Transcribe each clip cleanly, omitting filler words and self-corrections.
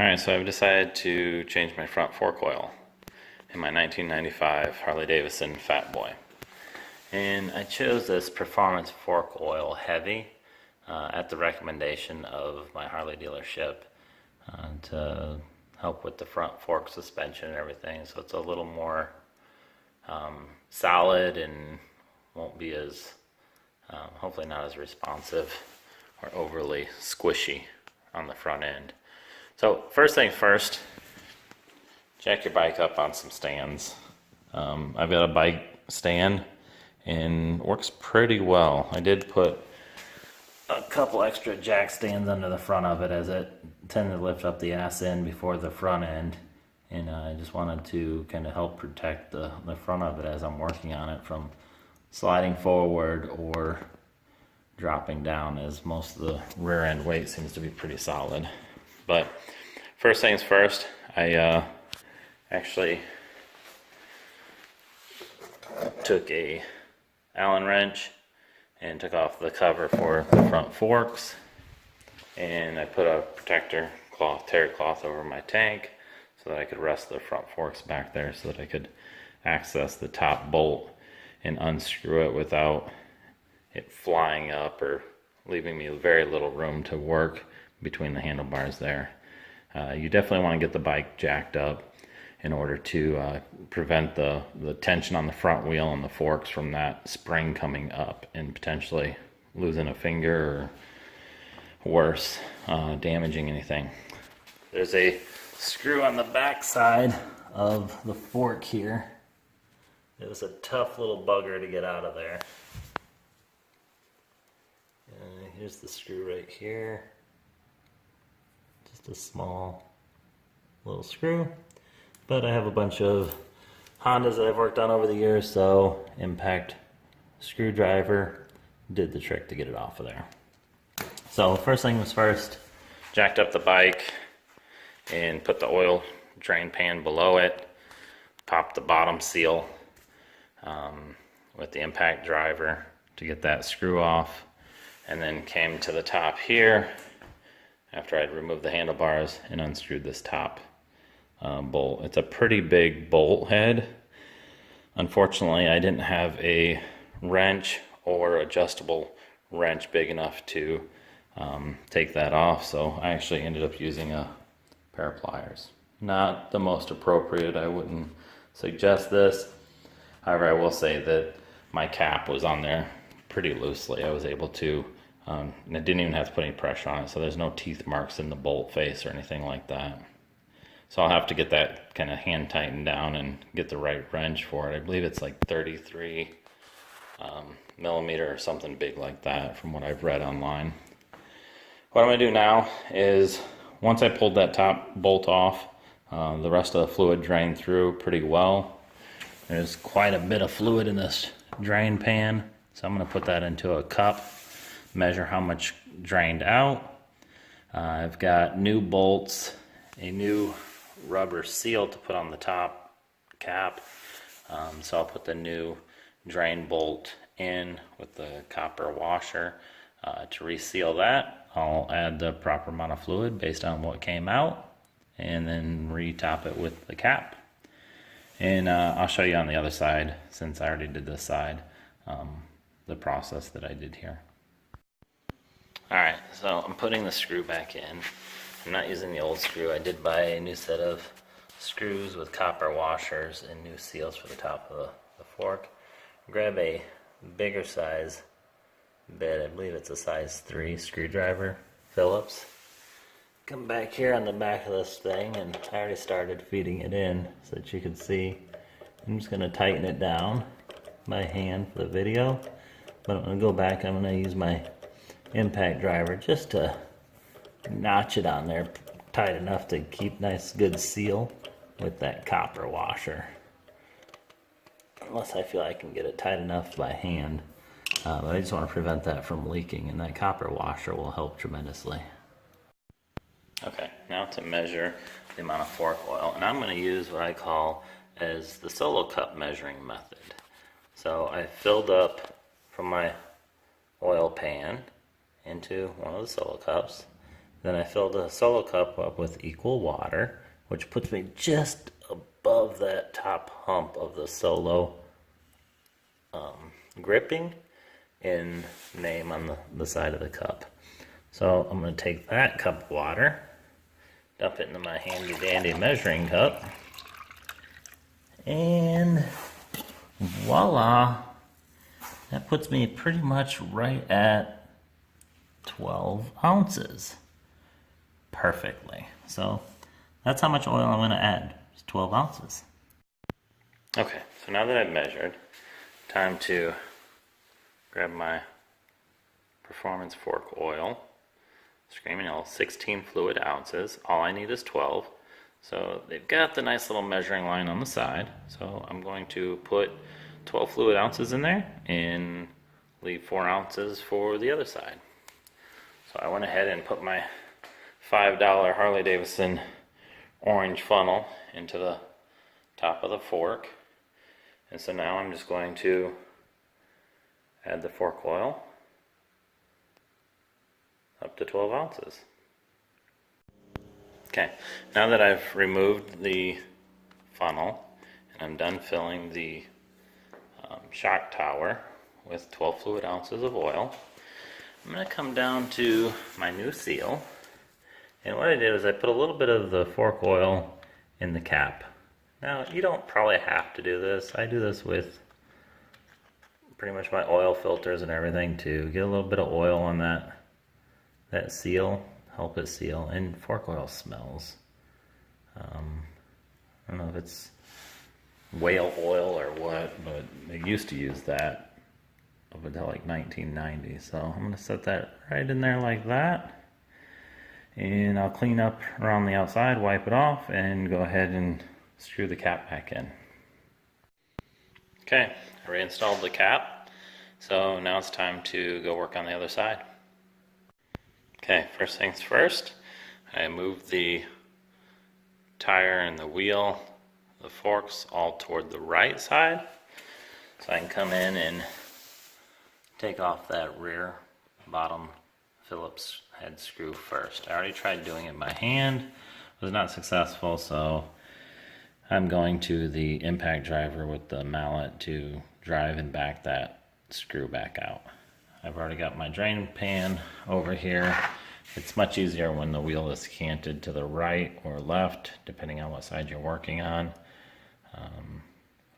Alright, so I've decided to change my front fork oil in my 1995 Harley Davidson Fatboy. And I chose this performance fork oil heavy at the recommendation of my Harley dealership to help with the front fork suspension and everything, so it's a little more solid and won't be as, hopefully not as responsive or overly squishy on the front end. So first thing first, jack your bike up on some stands. I've got a bike stand and works pretty well. I did put a couple extra jack stands under the front of it as it tended to lift up the ass end before the front end, and I just wanted to kind of help protect the front of it as I'm working on it from sliding forward or dropping down, as most of the rear end weight seems to be pretty solid. But first things first, I actually took a Allen wrench and took off the cover for the front forks, and I put a protector cloth, terry cloth, over my tank so that I could rest the front forks back there so that I could access the top bolt and unscrew it without it flying up or leaving me very little room to work between the handlebars there. You definitely want to get the bike jacked up in order to prevent the tension on the front wheel and the forks from that spring coming up and potentially losing a finger or worse, damaging anything. There's a screw on the back side of the fork here. It was a tough little bugger to get out of there. Here's the screw right here. Just a small little screw. But I have a bunch of Hondas that I've worked on over the years, so impact screwdriver did the trick to get it off of there. So first thing was first, jacked up the bike and put the oil drain pan below it, popped the bottom seal with the impact driver to get that screw off, and then came to the top here after I'd removed the handlebars and unscrewed this top bolt. It's a pretty big bolt head. Unfortunately, I didn't have a wrench or adjustable wrench big enough to take that off, so I actually ended up using a pair of pliers. Not the most appropriate. I wouldn't suggest this. However, I will say that my cap was on there pretty loosely. I was able to, and I didn't even have to put any pressure on it, so there's no teeth marks in the bolt face or anything like that. So I'll have to get that kind of hand tightened down and get the right wrench for it. I believe it's like 33 millimeter or something big like that from what I've read online. What I'm going to do now is, once I pulled that top bolt off, the rest of the fluid drained through pretty well. There's quite a bit of fluid in this drain pan, so I'm going to put that into a cup, measure how much drained out. I've got new bolts, a new rubber seal to put on the top cap, so I'll put the new drain bolt in with the copper washer to reseal that. I'll add the proper amount of fluid based on what came out and then retop it with the cap. And I'll show you on the other side, since I already did this side, the process that I did here. Alright, so I'm putting the screw back in. I'm not using the old screw. I did buy a new set of screws with copper washers and new seals for the top of the fork. Grab a bigger size bit, I believe it's a size 3 screwdriver, Phillips. Come back here on the back of this thing, and I already started feeding it in so that you can see. I'm just going to tighten it down by hand for the video, but I'm going to go back. I'm going to use my impact driver just to notch it on there tight enough to keep nice good seal with that copper washer, unless I feel I can get it tight enough by hand. But I just want to prevent that from leaking, and that copper washer will help tremendously. Okay, now to measure the amount of fork oil, and I'm going to use what I call as the solo cup measuring method. So I filled up from my oil pan into one of the solo cups, Then I filled a solo cup up with equal water, which puts me just above that top hump of the solo gripping in name on the side of the cup. So I'm going to take that cup of water, dump it into my handy dandy measuring cup, and voila, that puts me pretty much right at 12 ounces. Perfectly. So that's how much oil I'm going to add. It's 12 ounces. Okay, so now that I've measured, time to grab my Performance Fork oil. Screaming Oil, 16 fluid ounces. All I need is 12. So they've got the nice little measuring line on the side. So I'm going to put 12 fluid ounces in there and leave 4 ounces for the other side. So I went ahead and put my $5 Harley Davidson orange funnel into the top of the fork. And so now I'm just going to add the fork oil up to 12 ounces. Okay, now that I've removed the funnel and I'm done filling the shock tower with 12 fluid ounces of oil, I'm going to come down to my new seal. And what I did is I put a little bit of the fork oil in the cap. Now, you don't probably have to do this. I do this with pretty much my oil filters and everything to get a little bit of oil on that seal, help it seal. And fork oil smells. I don't know if it's whale oil or what, but they used to use that up until like 1990. So I'm going to set that right in there like that. And I'll clean up around the outside, wipe it off, and go ahead and screw the cap back in. Okay, I reinstalled the cap. So now it's time to go work on the other side. Okay, first things first, I moved the tire and the wheel, the forks all toward the right side. So I can come in and take off that rear bottom Phillips head screw first. I already tried doing it by hand, was not successful, so I'm going to the impact driver with the mallet to drive and back that screw back out. I've already got my drain pan over here. It's much easier when the wheel is canted to the right or left, depending on what side you're working on,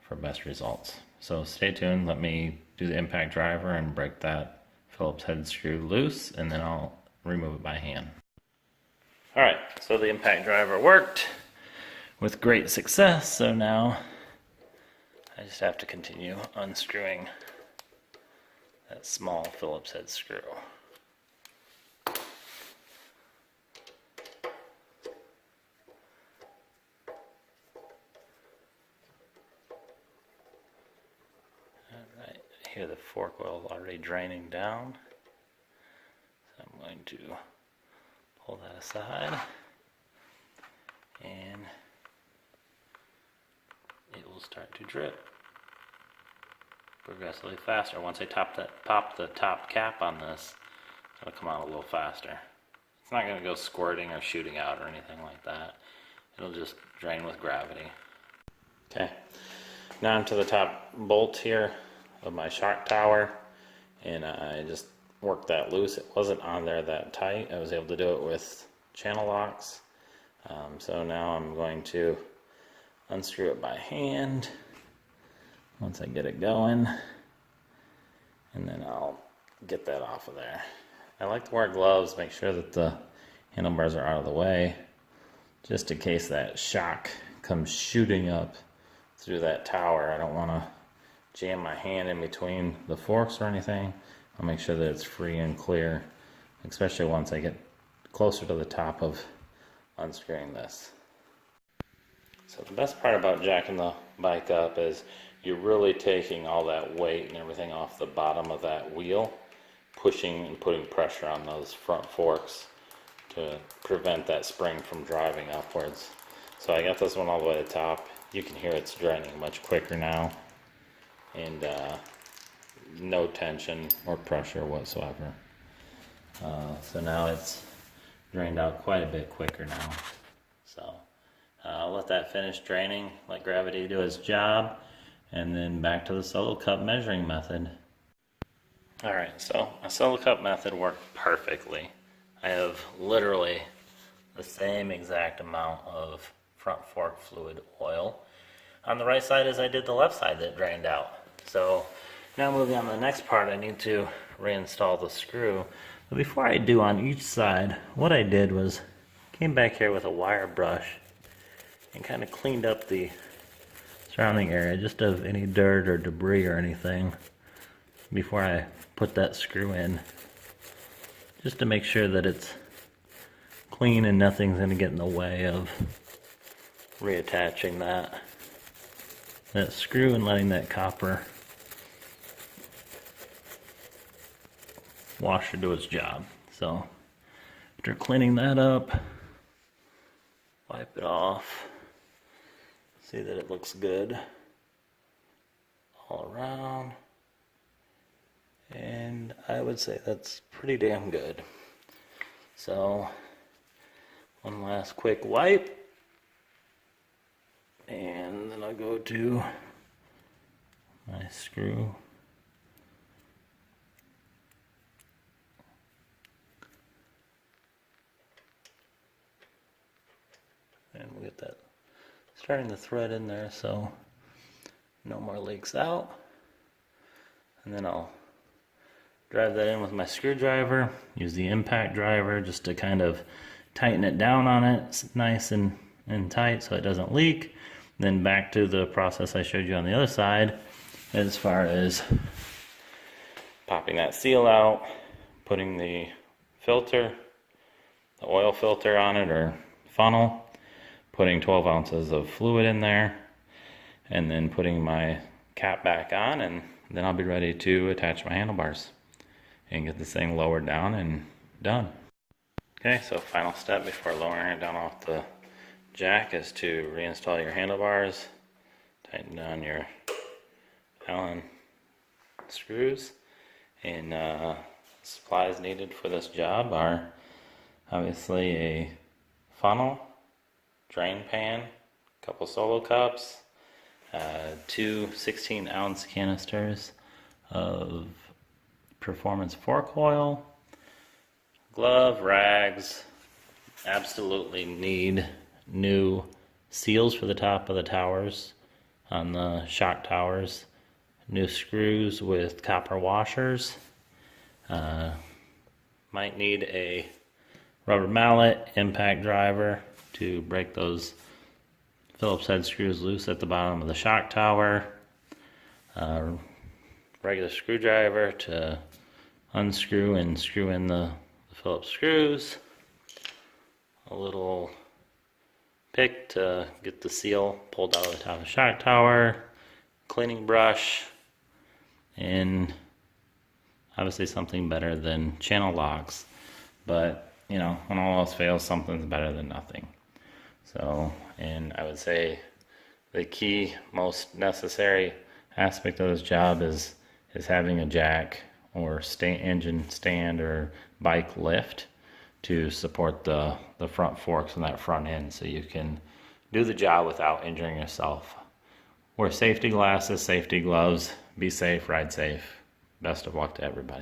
for best results. So stay tuned, let me do the impact driver and break that Phillips head screw loose, and then I'll remove it by hand. Alright, so the impact driver worked with great success, so now I just have to continue unscrewing that small Phillips head screw. Alright, I hear the fork oil already draining down. So I'm going to pull that aside and it will start to drip progressively faster. Once I pop the top cap on this, it'll come out a little faster. It's not going to go squirting or shooting out or anything like that. It'll just drain with gravity. Okay, now I'm to the top bolt here of my shock tower, and I just worked that loose. It wasn't on there that tight. I was able to do it with channel locks. So now I'm going to unscrew it by hand once I get it going, and then I'll get that off of there. I like to wear gloves, make sure that the handlebars are out of the way, just in case that shock comes shooting up through that tower. I don't want to jam my hand in between the forks or anything. I'll make sure that it's free and clear, especially once I get closer to the top of unscrewing this. So the best part about jacking the bike up is you're really taking all that weight and everything off the bottom of that wheel, pushing and putting pressure on those front forks to prevent that spring from driving upwards. So I got this one all the way to the top. You can hear it's draining much quicker now, and no tension or pressure whatsoever. So now it's drained out quite a bit quicker now. So I'll let that finish draining, let gravity do its job, and then back to the solo cup measuring method. Alright, so my solo cup method worked perfectly. I have literally the same exact amount of front fork fluid oil on the right side as I did the left side that drained out. So now moving on to the next part, I need to reinstall the screw. But before I do on each side, what I did was came back here with a wire brush and kind of cleaned up the surrounding area just of any dirt or debris or anything before I put that screw in, just to make sure that it's clean and nothing's going to get in the way of reattaching that screw and letting that copper washer do its job. So after cleaning that up, wipe it off, see that it looks good all around, and I would say that's pretty damn good. So one last quick wipe, and then I'll go to my screw. And we'll get that starting the thread in there so no more leaks out. And then I'll drive that in with my screwdriver, use the impact driver just to kind of tighten it down on it. It's nice and tight so it doesn't leak. Then back to the process I showed you on the other side as far as popping that seal out, putting the filter, the oil filter on it or funnel, putting 12 ounces of fluid in there, and then putting my cap back on, and then I'll be ready to attach my handlebars and get this thing lowered down and done. Okay, so final step before lowering it down off the jack is to reinstall your handlebars, tighten down your Allen screws, and supplies needed for this job are obviously a funnel, drain pan, a couple solo cups, two 16-ounce canisters of performance fork oil, glove, rags. Absolutely need new seals for the top of the towers on the shock towers, new screws with copper washers, might need a rubber mallet, impact driver to break those Phillips head screws loose at the bottom of the shock tower, regular screwdriver to unscrew and screw in the Phillips screws, a little pick to get the seal pulled out of the top of the shock tower, cleaning brush, and obviously something better than channel locks. But you know, when all else fails, something's better than nothing. So, and I would say the key, most necessary aspect of this job is having a jack or engine stand or bike lift to support the front forks on that front end so you can do the job without injuring yourself. Wear safety glasses, safety gloves, be safe, ride safe. Best of luck to everybody.